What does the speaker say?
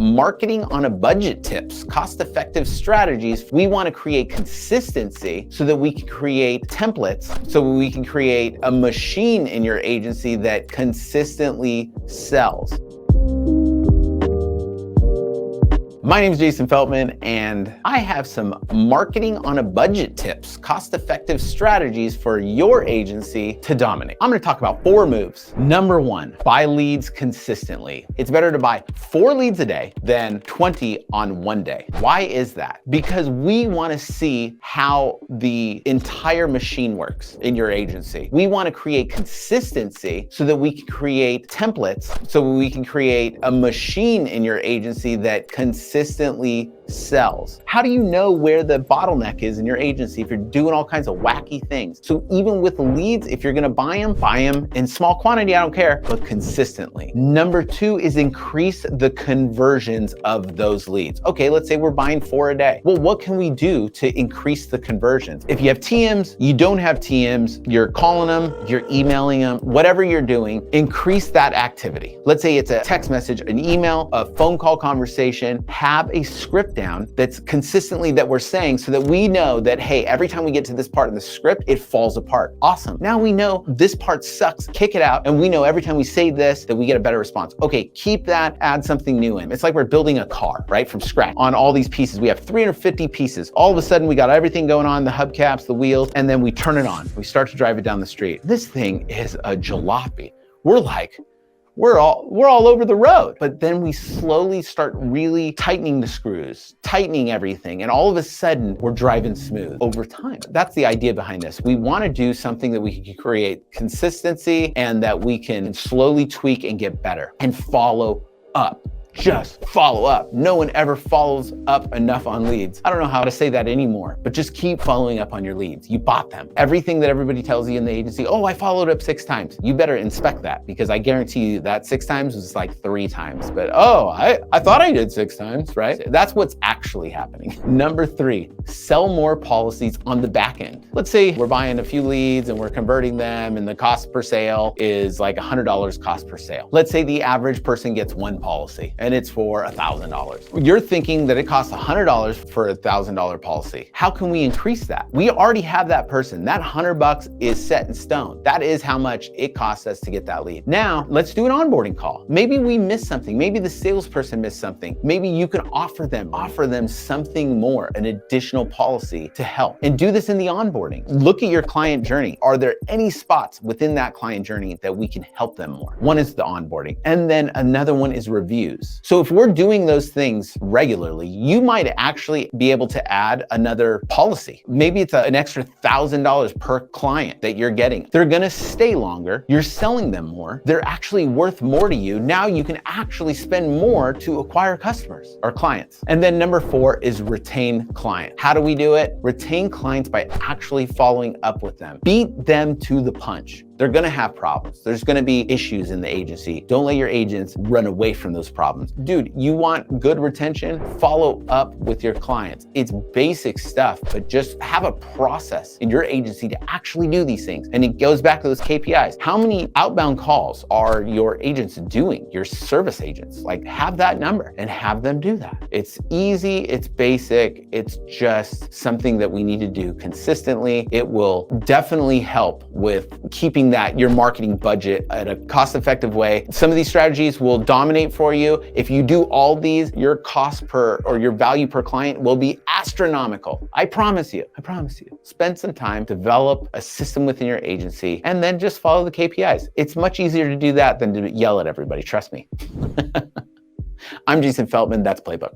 marketing on a budget tips, cost-effective strategies. We want to create consistency so that we can create templates, so we can create a machine in your agency that consistently sells. My name is Jason Feltman, and I have some marketing on a budget tips, cost-effective strategies for your agency to dominate. I'm gonna talk about 4 moves. Number 1, buy leads consistently. It's better to buy 4 leads a day than 20 on one day. Why is that? Because we wanna see how the entire machine works in your agency. We wanna create consistency so that we can create templates, so we can create a machine in your agency that consistently sells. How do you know where the bottleneck is in your agency if you're doing all kinds of wacky things? So even with leads, if you're gonna buy them in small quantity, I don't care, but consistently. Number 2 is increase the conversions of those leads. Okay, let's say we're buying 4 a day. Well, what can we do to increase the conversions? If you have TMs, you don't have TMs, you're calling them, you're emailing them, whatever you're doing, increase that activity. Let's say it's a text message, an email, a phone call conversation. Have a script down that's consistently that we're saying so that we know that, hey, every time we get to this part of the script, it falls apart. Awesome. Now we know this part sucks, kick it out. And we know every time we say this, that we get a better response. Okay, keep that, add something new in. It's like we're building a car, right? From scratch. On all these pieces, we have 350 pieces. All of a sudden we got everything going on, the hubcaps, the wheels, and then we turn it on. We start to drive it down the street. This thing is a jalopy. We're all over the road. But then we slowly start really tightening the screws, tightening everything. And all of a sudden we're driving smooth over time. That's the idea behind this. We want to do something that we can create consistency and that we can slowly tweak and get better and follow up. Just follow up. No one ever follows up enough on leads. I don't know how to say that anymore, but just keep following up on your leads. You bought them. Everything that everybody tells you in the agency, oh, I followed up 6 times. You better inspect that because I guarantee you that 6 times was like 3 times. But oh, I thought I did 6 times, right? That's what's actually happening. Number 3, sell more policies on the back end. Let's say we're buying a few leads and we're converting them and the cost per sale is like $100 cost per sale. Let's say the average person gets 1 policy and it's for $1,000. You're thinking that it costs $100 for a $1,000 policy. How can we increase that? We already have that person. That $100 is set in stone. That is how much it costs us to get that lead. Now, let's do an onboarding call. Maybe we missed something. Maybe the salesperson missed something. Maybe you can offer them something more, an additional policy to help. And do this in the onboarding. Look at your client journey. Are there any spots within that client journey that we can help them more? One is the onboarding. And then another one is reviews. So if we're doing those things regularly, you might actually be able to add another policy. Maybe it's an extra $1,000 per client that you're getting. They're gonna stay longer. You're selling them more. They're actually worth more to you. Now you can actually spend more to acquire customers or clients. And then number 4 is retain client. How do we do it? Retain clients by actually following up with them. Beat them to the punch. They're gonna have problems. There's gonna be issues in the agency. Don't let your agents run away from those problems. Dude, you want good retention? Follow up with your clients. It's basic stuff, but just have a process in your agency to actually do these things. And it goes back to those KPIs. How many outbound calls are your agents doing? Your service agents? Like, have that number and have them do that. It's easy, it's basic, it's just something that we need to do consistently. It will definitely help with keeping your marketing budget at a cost-effective way. Some of these strategies will dominate for you. If you do all these, your cost per or your value per client will be astronomical. I promise you. Spend some time, develop a system within your agency, and then just follow the KPIs. It's much easier to do that than to yell at everybody, trust me. I'm Jason Feltman, that's Playbook.